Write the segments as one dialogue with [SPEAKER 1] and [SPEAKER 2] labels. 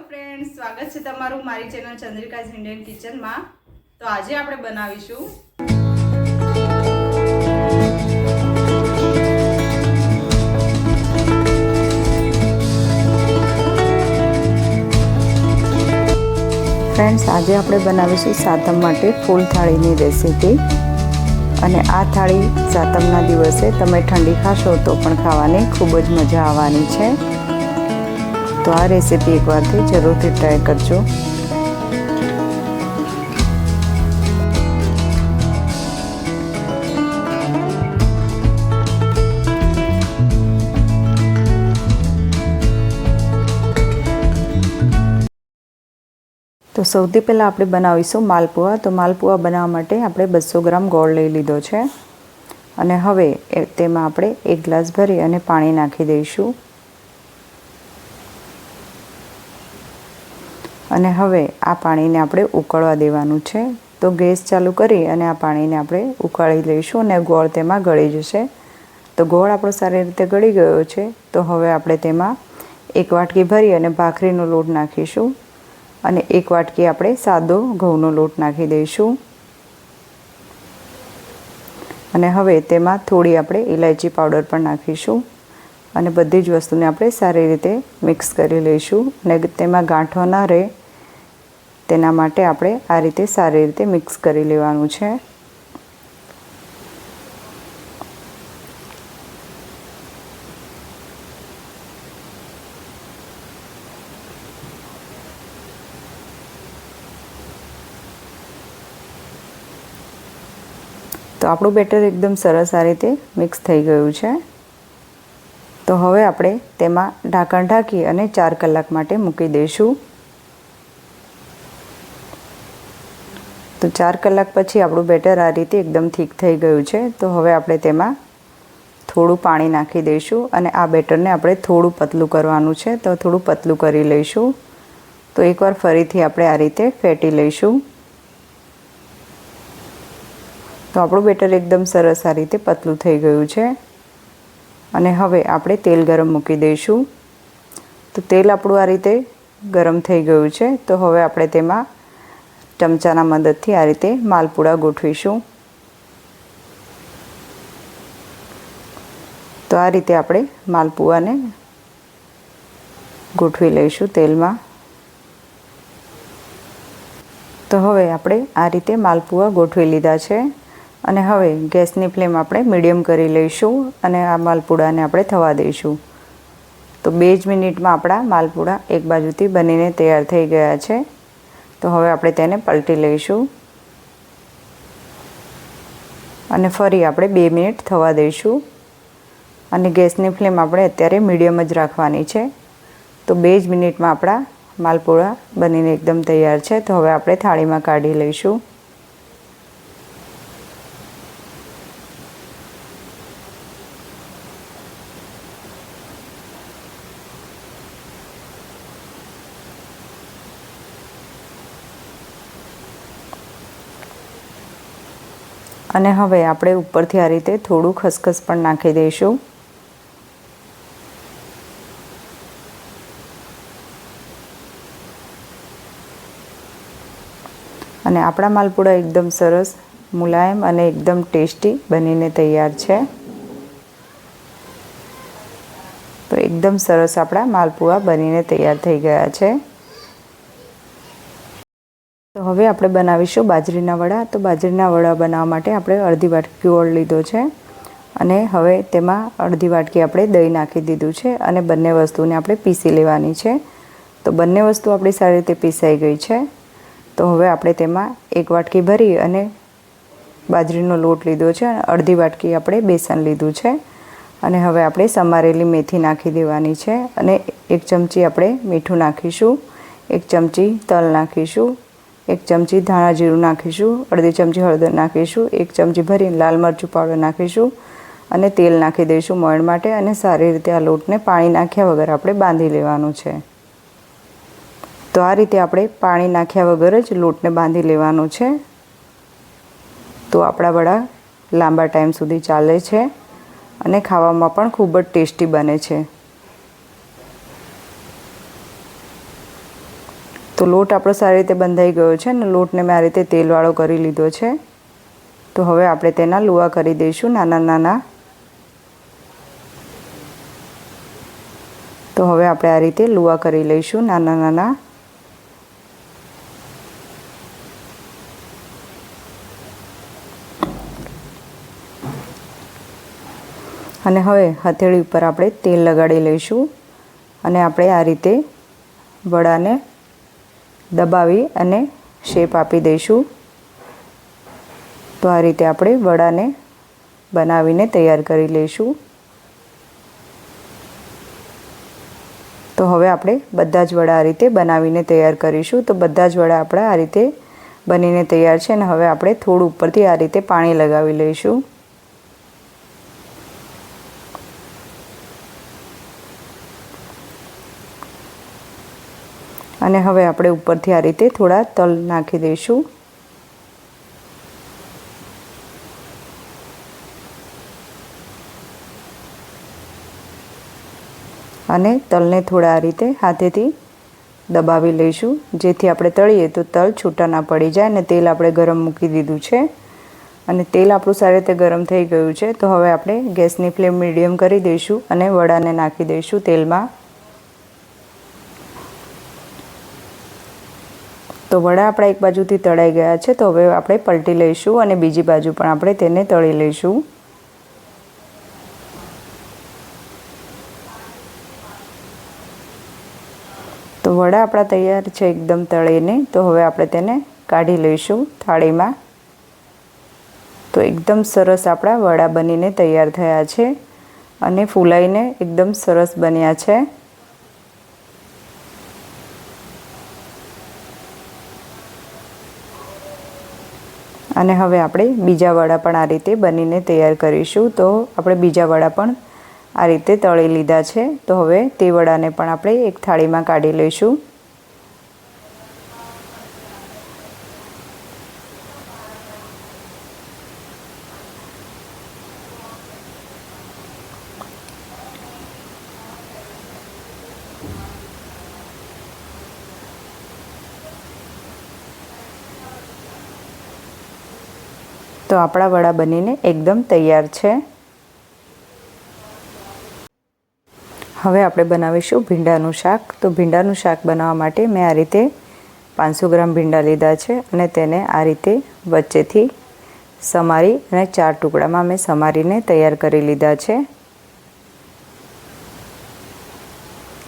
[SPEAKER 1] Friends, स्वागत है तमारू मारी चैनल चंद्रिकाज इंडियन किचन में। तो आज આપણે બનાવીશું
[SPEAKER 2] फ्रेंड्स आज આપણે બનાવીશું સાતમ માટે ફૂલ થાળીની રેસીપી। અને આ થાળી સાતમના દિવસે તમે ઠંડી ખાશો તો પણ ખાવાની ખૂબ જ મજા આવવાની છે। तो आ रेसिपी एक बार थी जरूर थी ट्राई करजो। तो सौथी पहला आपणे बनावीशुं मालपुआ। तो मालपुआ बनाववा माटे आपणे 200 ग्राम गोळ लई लीधो छे अने हवे तेमां आपणे 1 ग्लास भरी अने पाणी नाखी दईशुं। અને હવે આ પાણીને આપણે ઉકળવા દેવાનું છે। તો ગેસ ચાલુ કરી અને આ પાણીને આપણે ઉકાળી લઈશું અને ગોળ તેમાં ગળી જશે। તો ગોળ આપણો સારી રીતે ગળી ગયો છે। તો હવે આપણે તેમાં 1 વાટકી ભરી અને ભાખરીનો લોટ નાખીશું અને 1 વાટકી આપણે સાદો ઘઉંનો લોટ નાખી દઈશું। અને હવે તેમાં થોડી આપણે ઇલાયચી પાવડર પણ નાખીશું અને બધી જ વસ્તુને આપણે સારી રીતે મિક્સ કરી લઈશું અને તેમાં ગાંઠો ન રહે તેના માટે આપણે આ રીતે સારી રીતે મિક્સ કરી લેવાનું છે। તો આપણું બેટર એકદમ સરસ આ રીતે મિક્સ થઈ ગયું છે। तो हवे आपणे तेमां ढांकण ढांकी अने 4 कलाक माटे मूकी दईशुं। तो 4 कलाक पछी आपणुं बेटर आ रीते एकदम थीक थई गयुं छे। तो हवे आपणे तेमां थोडुं पाणी नाखी दईशुं अने आ बेटरने आपणे थोडुं पतलुं करवानुं छे। तो थोडुं पतलुं करी लईशुं। तो एकवार फरीथी आपणे आ रीते फेटी लईशुं। तो आपणुं बेटर एकदम सरस आ रीते पतलुं थई गयुं छे। અને હવે આપણે તેલ ગરમ મૂકી દઈશું। તો તેલ આપણું આ રીતે ગરમ થઈ ગયું છે। તો હવે આપણે તેમાં ચમચાના મદદથી આ રીતે માલપુડા ગોઠવીશું। તો આ રીતે આપણે માલપુઆને ગોઠવી લઈશું તેલમાં। તો હવે આપણે આ રીતે માલપુઆ ગોઠવી લીધા છે અને હવે ગેસની ફ્લેમ આપણે મીડિયમ કરી લઈશું અને આ માલપુડાને આપણે થવા દઈશું। તો 2 જ મિનિટમાં આપણા માલપુડા એક બાજુથી બનીને તૈયાર થઈ ગયા છે। તો હવે આપણે તેને પલટી લઈશું અને ફરી આપણે 2 મિનિટ થવા દઈશું અને ગેસની ફ્લેમ આપણે અત્યારે મીડિયમ જ રાખવાની છે। તો 2 જ મિનિટમાં આપણા માલપુડા બનીને એકદમ તૈયાર છે। તો હવે આપણે થાળીમાં કાઢી લઈશું। અને હવે આપણે ઉપરથી આ રીતે થોડું ખસખસ પણ નાખી દઈશું। અને આપણા માલપુડા એકદમ સરસ મુલાયમ અને એકદમ ટેસ્ટી બનીને તૈયાર છે। તો એકદમ સરસ આપણા માલપુડા બનીને તૈયાર થઈ ગયા છે। તો હવે આપણે બનાવીશું બાજરીના વડા। તો બાજરીના વડા બનાવવા માટે આપણે અડધી વાટકી ગોળ લીધો છે અને હવે તેમાં અડધી વાટકી આપણે દહીં નાખી દીધું છે અને બંને વસ્તુને આપણે પીસી લેવાની છે। તો બંને વસ્તુ આપણી સારી રીતે પીસાઈ ગઈ છે। તો હવે આપણે તેમાં 1 વાટકી ભરી અને બાજરીનો લોટ લીધો છે અને અડધી વાટકી આપણે બેસન લીધું છે અને હવે આપણે સમારેલી મેથી નાખી દેવાની છે અને 1 ચમચી આપણે મીઠું નાખીશું, 1 ચમચી તલ નાખીશું, 1 ચમચી ધાણા જીરું નાખીશું, અડધી ચમચી હળદર નાખીશું, 1 ચમચી ભરીને લાલ મરચું પાવડર નાખીશું અને તેલ નાખી દઈશું મોણ માટે અને સારી રીતે આ લોટને પાણી નાખ્યા વગર આપણે બાંધી લેવાનું છે। તો આ રીતે આપણે પાણી નાખ્યા વગર જ લોટને બાંધી લેવાનો છે। તો આપણા વડા લાંબા ટાઈમ સુધી ચાલે છે અને ખાવામાં પણ ખૂબ જ ટેસ્ટી બને છે। તો લોટ આપણો સારી રીતે બંધાઈ ગયો છે અને લોટને મેં આ રીતે તેલવાળો કરી લીધો છે. તો હવે આપણે તેના લુવા કરી દઈશું નાના નાના. તો હવે આપણે આ રીતે લુવા કરી લઈશું નાના નાના. અને હવે હથેળી ઉપર આપણે તેલ લગાડી લઈશું અને આપણે આ રીતે વડાને દબાવી અને શેપ આપી દઈશું. તો આ રીતે આપણે વડાને બનાવીને તૈયાર કરી લઈશું. તો હવે આપણે બધા જ વડા આ રીતે બનાવીને તૈયાર કરીશું. તો બધા જ વડા આપણા આ રીતે બનીને તૈયાર છે અને હવે આપણે થોડું ઉપરથી આ રીતે પાણી લગાવી લઈશું. અને હવે આપણે ઉપરથી આ રીતે થોડા તલ નાખી દઈશું. અને તલને થોડા આ રીતે હાથેથી દબાવી લઈશું જેથી આપણે તળીએ તો તલ છૂટા ના પડી જાય. અને તેલ આપણે ગરમ મૂકી દીધું છે અને તેલ આપણું સારી રીતે ગરમ થઈ ગયું છે. તો હવે આપણે ગેસની ફ્લેમ મીડિયમ કરી દઈશું અને વડાને નાખી દઈશું તેલમાં. તો વડા આપણા એક બાજુથી તળાઈ ગયા છે. તો હવે આપણે પલટી લઈશું અને બીજી બાજુ પણ આપણે તેને તળી લઈશું. તો વડા આપણા તૈયાર છે એકદમ તળીને. તો હવે આપણે તેને કાઢી લઈશું થાળીમાં. તો એકદમ સરસ આપણા વડા બનીને તૈયાર થયા છે અને ફૂલાઈને એકદમ સરસ બન્યા છે. અને હવે આપણે બીજા વડા પણ આ રીતે બનીને તૈયાર કરીશું. તો આપણે બીજા વડા પણ આ રીતે તળી લીધા છે. તો હવે તે વડાને પણ આપણે એક થાળીમાં કાઢી લઈશું. તો આપણા વડા બનીને એકદમ તૈયાર છે. હવે આપણે બનાવીશું ભીંડાનું શાક. તો ભીંડાનું શાક બનાવવા માટે મેં આ રીતે 500 ગ્રામ ભીંડા લીધા છે અને તેને આ રીતે વચ્ચેથી સમારી અને 4 ટુકડામાં મેં સમારીને તૈયાર કરી લીધા છે.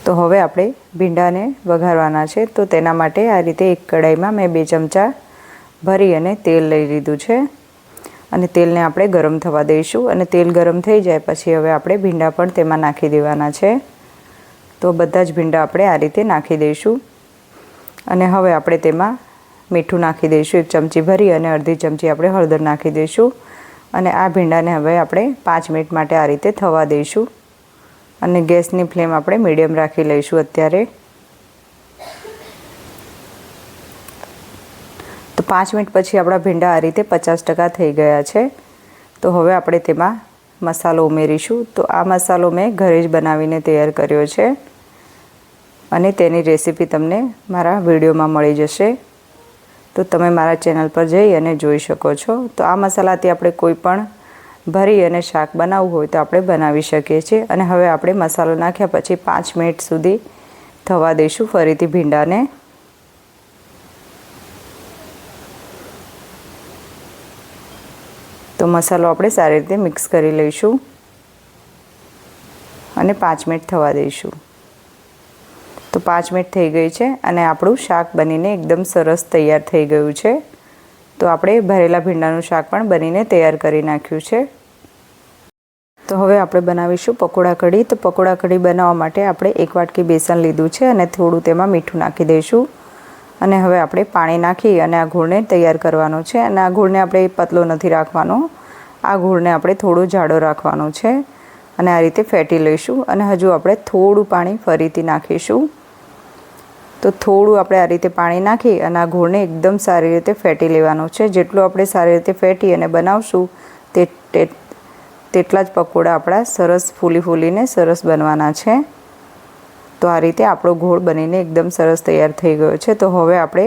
[SPEAKER 2] તો હવે આપણે ભીંડાને વઘારવાના છે. તો તેના માટે આ રીતે એક કઢાઈમાં મેં 2 ચમચા ભરી અને તેલ લઈ લીધું છે અને તેલને આપણે ગરમ થવા દઈશું. અને તેલ ગરમ થઈ જાય પછી હવે આપણે ભીંડા પણ તેમાં નાખી દેવાના છે. તો બધા જ ભીંડા આપણે આ રીતે નાખી દઈશું અને હવે આપણે તેમાં મીઠું નાખી દઈશું 1 ચમચી ભરી અને અડધી ચમચી આપણે હળદર નાખી દઈશું. અને આ ભીંડાને હવે આપણે 5 મિનિટ માટે આ રીતે થવા દઈશું અને ગેસની ફ્લેમ આપણે મીડિયમ રાખી લઈશું અત્યારે. તો 5 મિનિટ પછી આપણા ભીંડા આ રીતે 50% થઈ ગયા છે. તો હવે આપણે તેમાં મસાલો ઉમેરીશું. તો આ મસાલો મેં ઘરે જ બનાવીને તૈયાર કર્યો છે અને તેની રેસીપી તમને મારા વિડીયોમાં મળી જશે. તો તમે મારા ચેનલ પર જઈ અને જોઈ શકો છો. તો આ મસાલાથી આપણે કોઈ પણ ભરી અને શાક બનાવવું હોય તો આપણે બનાવી શકીએ છીએ. અને હવે આપણે મસાલો નાખ્યા પછી 5 મિનિટ સુધી થવા દઈશું ફરીથી ભીંડાને. તો મસાલો આપણે સારી રીતે મિક્સ કરી લઈશું અને 5 મિનિટ થવા દઈશું. તો 5 મિનિટ થઈ ગઈ છે અને આપણું શાક બનીને એકદમ સરસ તૈયાર થઈ ગયું છે. તો આપણે ભરેલા ભીંડાનું શાક પણ બનીને તૈયાર કરી નાખ્યું છે. તો હવે આપણે બનાવીશું પકોડા કઢી. તો પકોડા કઢી બનાવવા માટે આપણે 1 વાટકી બેસન લીધું છે અને થોડું તેમાં મીઠું નાખી દઈશું. અને હવે આપણે પાણી નાખી અને આ ગોળને તૈયાર કરવાનો છે. અને આ ગોળને આપણે પતલો નથી રાખવાનો, આ ગોળને આપણે થોડો જાડો રાખવાનો છે અને આ રીતે ફેટી લઈશું. અને હજુ આપણે થોડું પાણી ફરીથી નાખીશું. તો થોડું આપણે આ રીતે પાણી નાખી અને આ ગોળને એકદમ સારી રીતે ફેટી લેવાનો છે. જેટલું આપણે સારી રીતે ફેટી અને બનાવશું તેટલા જ પકોડા આપણા સરસ ફૂલીને સરસ બનવાના છે. તો આ રીતે આપણો ગોળ બનીને એકદમ સરસ તૈયાર થઈ ગયો છે। તો હવે આપણે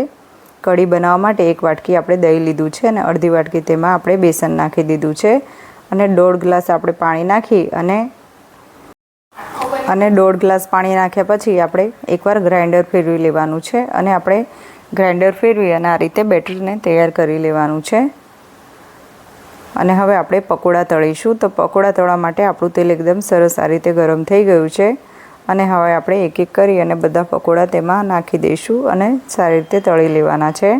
[SPEAKER 2] કઢી બનાવવા માટે 1 વાટકી આપણે દહીં લીધું છે અને અડધી વાટકી તેમાં આપણે બેસન નાખી દીધું છે અને 1.5 ગ્લાસ આપણે પાણી નાખી અને 1.5 ગ્લાસ પાણી નાખ્યા પછી આપણે એકવાર ગ્રાઇન્ડર ફેરવી લેવાનું છે અને આપણે ગ્રાઇન્ડર ફેરવી અને આ રીતે બેટરને તૈયાર કરી લેવાનું છે। અને હવે આપણે પકોડા તળીશું। તો પકોડા તળવા માટે આપણું તેલ એકદમ સરસ આ રીતે ગરમ થઈ ગયું છે અને હવે આપણે એક એક કરી અને બધા પકોડા તેમાં નાખી દઈશું અને સારી રીતે તળી લેવાના છે।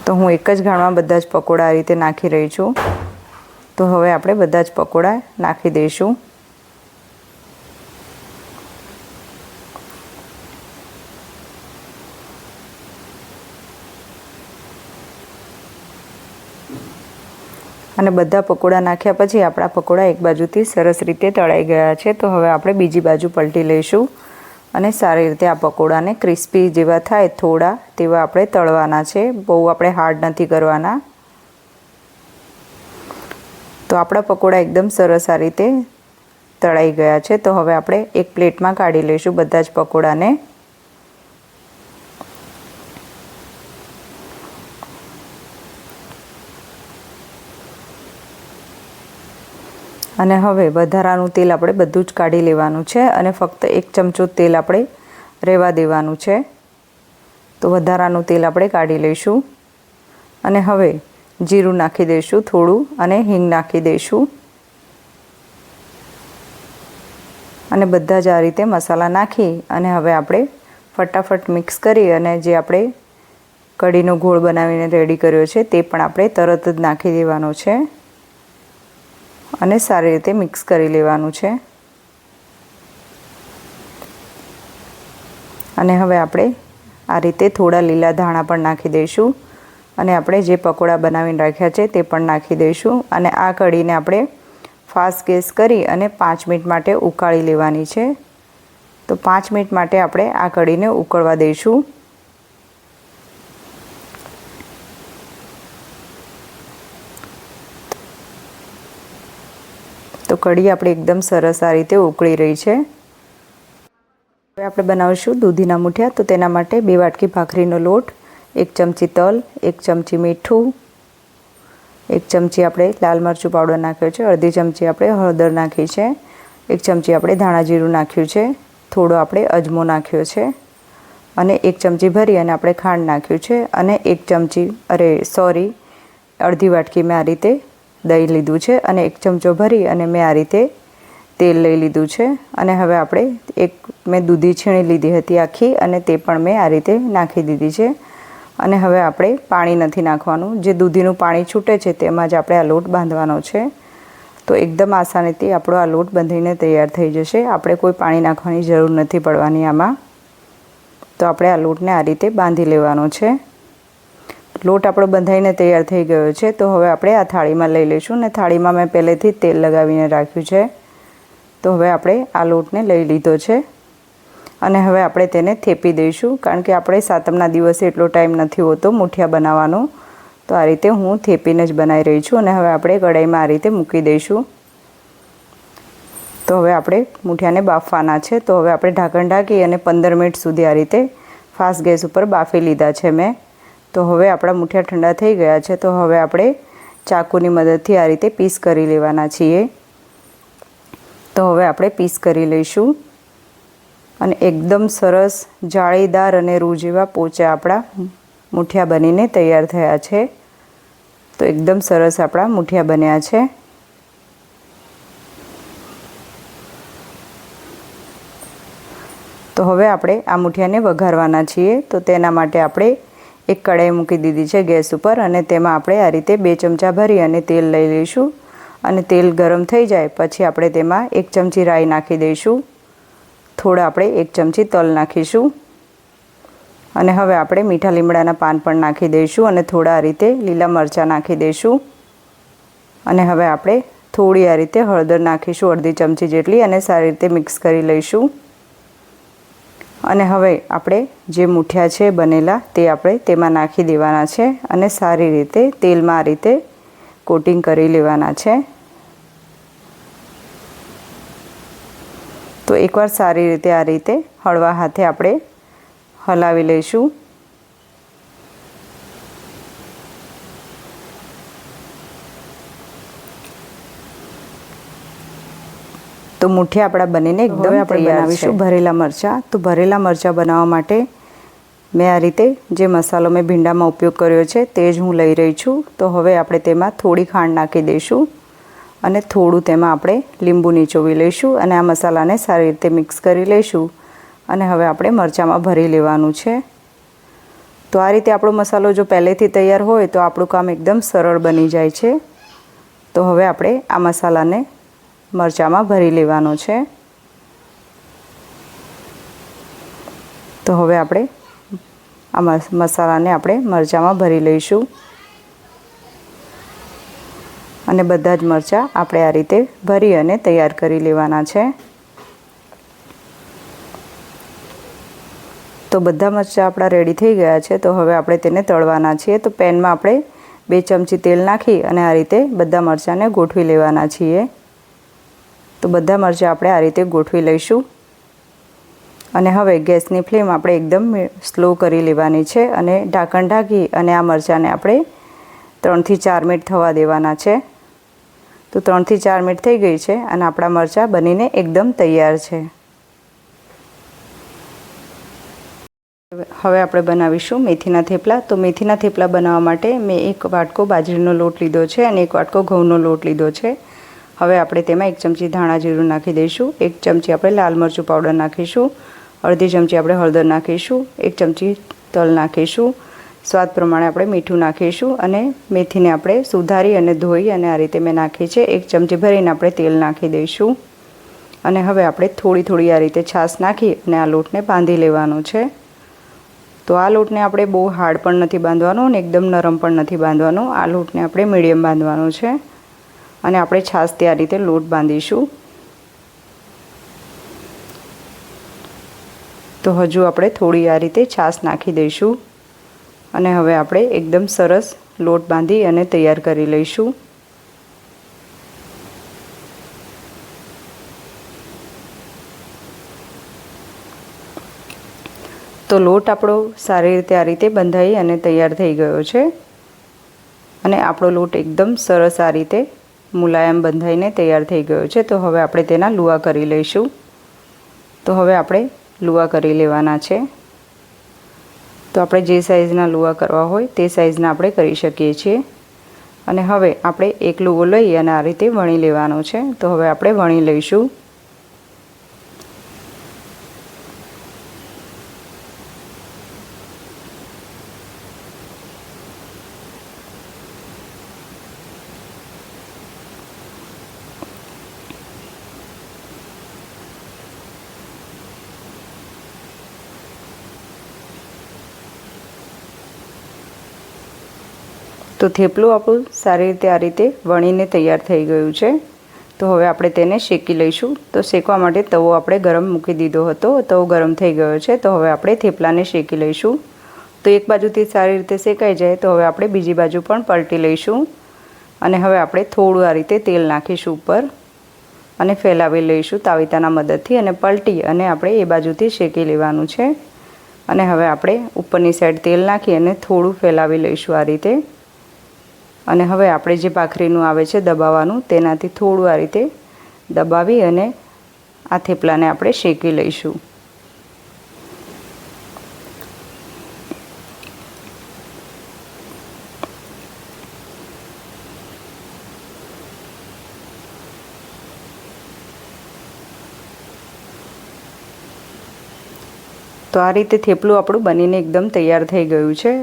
[SPEAKER 2] તો હું એક જ ઘાણમાં બધા જ પકોડા આ રીતે નાખી રહી છું। તો હવે આપણે બધા જ પકોડા નાખી દઈશું। અને બધા પકોડા નાખ્યા પછી આપણા પકોડા એક બાજુથી સરસ રીતે તળાઈ ગયા છે। તો હવે આપણે બીજી બાજુ પલટી લઈશું અને સારી રીતે આ પકોડાને ક્રિસ્પી જેવા થાય થોડા તેવા આપણે તળવાના છે, બહુ આપણે હાર્ડ નથી કરવાના। તો આપણા પકોડા એકદમ સરસ આ રીતે તળાઈ ગયા છે। તો હવે આપણે એક પ્લેટમાં કાઢી લઈશું બધા જ પકોડાને। અને હવે વધારાનું તેલ આપણે બધું જ કાઢી લેવાનું છે અને ફક્ત 1 ચમચો તેલ આપણે રહેવા દેવાનું છે। તો વધારાનું તેલ આપણે કાઢી લઈશું અને હવે જીરું નાખી દઈશું થોડું અને હિંગ નાખી દઈશું અને બધા જ આ રીતે મસાલા નાખી અને હવે આપણે ફટાફટ મિક્સ કરી અને જે આપણે કઢીનો ગોળ બનાવીને રેડી કર્યો છે તે પણ આપણે તરત જ નાખી દેવાનો છે અને સારી રીતે મિક્સ કરી લેવાનું છે। અને હવે આપણે આ રીતે થોડા લીલા ધાણા પણ નાખી દઈશું અને આપણે જે પકોડા બનાવીને રાખ્યા છે તે પણ નાખી દઈશું અને આ કઢીને આપણે ફાસ્ટ ગેસ કરી અને 5 મિનિટ માટે ઉકાળી લેવાની છે। તો 5 મિનિટ માટે આપણે આ કઢીને ઉકળવા દઈશું। તો કઢી આપણે એકદમ સરસ આ રીતે ઉકળી રહી છે। હવે આપણે બનાવીશું દૂધીના મૂઠિયા। તો તેના માટે 2 વાટકી ભાખરીનો લોટ, 1 ચમચી તલ, 1 ચમચી મીઠું, 1 ચમચી આપણે લાલ મરચું પાવડર નાખ્યો છે, અડધી ચમચી આપણે હળદર નાખી છે, 1 ચમચી આપણે ધાણા જીરું નાખ્યું છે, થોડો આપણે અજમો નાખ્યો છે અને 1 ચમચી ભરી અને આપણે ખાંડ નાખ્યું છે અને 1 ચમચી અડધી વાટકી મેં આ રીતે દહીં લીધું છે અને 1 ચમચો ભરી અને મેં આ રીતે તેલ લઈ લીધું છે અને હવે આપણે મેં દૂધી છીણી લીધી હતી આખી અને તે પણ મેં આ રીતે નાખી દીધી છે અને હવે આપણે પાણી નથી નાખવાનું। જે દૂધીનું પાણી છૂટે છે તેમાં જ આપણે આ લોટ બાંધવાનો છે। તો એકદમ આસાનીથી આપણો આ લોટ બંધીને તૈયાર થઈ જશે। આપણે કોઈ પાણી નાખવાની જરૂર નથી પડવાની આમાં। તો આપણે આ લોટને આ રીતે બાંધી લેવાનો છે। લોટ આપણો બંધાઈને તૈયાર થઈ ગયો છે। તો હવે આપણે આ થાળીમાં લઈ લઈશું અને થાળીમાં મેં પહેલેથી જ તેલ લગાવીને રાખ્યું છે। તો હવે આપણે આ લોટને લઈ લીધો છે અને હવે આપણે તેને થેપી દઈશું કારણ કે આપણે સાતમના દિવસે એટલો ટાઈમ નથી હોતો મૂઠિયા બનાવવાનો। તો આ રીતે હું થેપીને જ બનાવી રહી છું અને હવે આપણે કઢાઈમાં આ રીતે મૂકી દઈશું। તો હવે આપણે મૂઠિયાને બાફવાના છે। તો હવે આપણે ઢાંકણ ઢાંકી અને 15 મિનિટ સુધી આ રીતે ફાસ્ટ ગેસ ઉપર બાફી લીધા છે મેં। તો હવે આપણા મૂઠિયા ઠંડા થઈ ગયા છે। તો હવે આપણે ચાકુની મદદથી આ રીતે પીસ કરી લેવાના છીએ। તો હવે આપણે પીસ કરી લઈશું અને એકદમ સરસ જાળીદાર અને રૂ જેવા પોચા આપણા મૂઠિયા બનીને તૈયાર થયા છે। તો એકદમ સરસ આપણા મૂઠિયા બન્યા છે। તો હવે આપણે આ મૂઠિયાને વઘારવાના છીએ। તો તેના માટે આપણે એક કઢાઈ મૂકી દીધી છે ગેસ ઉપર અને તેમાં આપણે આ રીતે 2 ચમચા ભરી અને તેલ લઈ લઈશું અને તેલ ગરમ થઈ જાય પછી આપણે તેમાં 1 ચમચી રાઈ નાખી દઈશું, થોડા આપણે 1 ચમચી તલ નાખીશું અને હવે આપણે મીઠા લીમડાના પાન પણ નાખી દઈશું અને થોડા આ રીતે લીલા મરચાં નાખી દઈશું અને હવે આપણે થોડી આ રીતે હળદર નાખીશું, અડધી ચમચી જેટલી, અને સારી રીતે મિક્સ કરી લઈશું અને હવે આપણે જે મૂઠિયા છે બનેલા તે આપણે તેમાં નાખી દેવાના છે અને સારી રીતે તેલમાં આ રીતે કોટિંગ કરી લેવાના છે. તો એકવાર સારી રીતે આ રીતે હળવા હાથે આપણે હલાવી લઈશું. તો મૂઠિયા આપણા બનીને એકદમ આપણે બનાવીશું ભરેલા મરચાં. તો ભરેલા મરચાં બનાવવા માટે મેં આ રીતે જે મસાલો મેં ભીંડામાં ઉપયોગ કર્યો છે તે જ હું લઈ રહી છું. તો હવે આપણે તેમાં થોડી ખાંડ નાખી દઈશું અને થોડું તેમાં આપણે લીંબુ નીચોવી લઈશું અને આ મસાલાને સારી રીતે મિક્સ કરી લઈશું અને હવે આપણે મરચાંમાં ભરી લેવાનું છે. તો આ રીતે આપણો મસાલો જો પહેલેથી તૈયાર હોય તો આપણું કામ એકદમ સરળ બની જાય છે. તો હવે આપણે આ મસાલાને મરચાંમાં ભરી લેવાનો છે. તો હવે આપણે આ મસાલાને આપણે મરચાંમાં ભરી લઈશું અને બધા જ મરચાં આપણે આ રીતે ભરી અને તૈયાર કરી લેવાના છે. તો બધા મરચાં આપણા રેડી થઈ ગયા છે. તો હવે આપણે તેને તળવાના છીએ. તો પેનમાં આપણે 2 ચમચી તેલ નાખી અને આ રીતે બધા મરચાંને ગોઠવી લેવાના છીએ. તો બધા મરચાં આપણે આ રીતે ગોઠવી લઈશું અને હવે ગેસની ફ્લેમ આપણે એકદમ સ્લો કરી લેવાની છે અને ઢાંકણ ઢાંકી અને આ મરચાંને આપણે 3 થી 4 મિનિટ થવા દેવાના છે. તો 3 થી 4 મિનિટ થઈ ગઈ છે અને આપણા મરચાં બનીને એકદમ તૈયાર છે. હવે આપણે બનાવીશું મેથીના થેપલા. તો મેથીના થેપલા બનાવવા માટે મેં 1 વાટકો બાજરીનો લોટ લીધો છે અને 1 વાટકો ઘઉંનો લોટ લીધો છે. હવે આપણે તેમાં 1 ચમચી ધાણા જીરું નાખી દઈશું, 1 ચમચી આપણે લાલ મરચું પાવડર નાખીશું, અડધી ચમચી આપણે હળદર નાખીશું, 1 ચમચી તલ નાખીશું, સ્વાદ પ્રમાણે આપણે મીઠું નાખીશું અને મેથીને આપણે સુધારી અને ધોઈ અને આ રીતે મેં નાખી છે. 1 ચમચી ભરીને આપણે તેલ નાખી દઈશું અને હવે આપણે થોડી આ રીતે છાશ નાખી અને આ લોટને બાંધી લેવાનો છે. તો આ લોટને આપણે બહુ હાર્ડ પણ નથી બાંધવાનો અને એકદમ નરમ પણ નથી બાંધવાનો. આ લોટને આપણે મીડિયમ બાંધવાનો છે અને આપણે છાશથી આ રીતે લોટ બાંધીશું. તો હજુ આપણે થોડી આ રીતે છાશ નાખી દઈશું અને હવે આપણે એકદમ સરસ લોટ બાંધી અને તૈયાર કરી લઈશું. તો લોટ આપણો સારી રીતે આ રીતે બંધાઈ અને તૈયાર થઈ ગયો છે અને આપણો લોટ એકદમ સરસ આ રીતે મુલાયમ બંધાઈને તૈયાર થઈ ગયો છે. તો હવે આપણે તેના લુવા કરી લઈશું. તો હવે આપણે લુવા કરી લેવાના છે. તો આપણે જે સાઈઝના લુવા કરવા હોય તે સાઈઝના આપણે કરી શકીએ છીએ અને હવે આપણે એક લુવો લઈ અને આ રીતે વણી લેવાનો છે. તો હવે આપણે વણી લઈશું. તો થેપલું આપણું સારી રીતે આ રીતે વણીને તૈયાર થઈ ગયું છે. તો હવે આપણે તેને શેકી લઈશું. તો શેકવા માટે તવો આપણે ગરમ મૂકી દીધો હતો. તવો ગરમ થઈ ગયો છે. તો હવે આપણે થેપલાને શેકી લઈશું. તો એક બાજુથી સારી રીતે શેકાઈ જાય તો હવે આપણે બીજી બાજુ પણ પલટી લઈશું અને હવે આપણે થોડું આ રીતે તેલ નાખીશું ઉપર અને ફેલાવી લઈશું તાવીતાના મદદથી અને પલટી અને આપણે એ બાજુથી શેકી લેવાનું છે. અને હવે આપણે ઉપરની સાઈડ તેલ નાખી અને થોડું ફેલાવી લઈશું આ રીતે અને હવે આપણે જે ભાખરીનું આવે છે દબાવવાનું તેનાથી થોડું આ રીતે દબાવી અને આ થેપલાને આપણે શેકી લઈશું. તો આ રીતે થેપલું આપણું બનીને એકદમ તૈયાર થઈ ગયું છે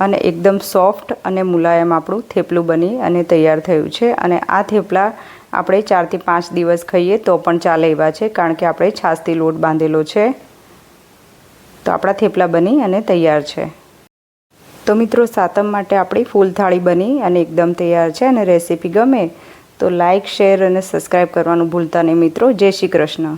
[SPEAKER 2] અને એકદમ સોફ્ટ અને મુલાયમ આપણું થેપલું બની અને તૈયાર થયું છે. અને આ થેપલા આપણે 4 થી 5 દિવસ ખાઈએ તો પણ ચાલે એવા છે કારણ કે આપણે છાશથી લોટ બાંધેલો છે. તો આપણા થેપલા બની અને તૈયાર છે. તો મિત્રો સાતમ માટે આપણી ફૂલ થાળી બની અને એકદમ તૈયાર છે. અને રેસીપી ગમે તો લાઈક, શેર અને સબસ્ક્રાઈબ કરવાનું ભૂલતા નહીં મિત્રો. જય શ્રી કૃષ્ણ.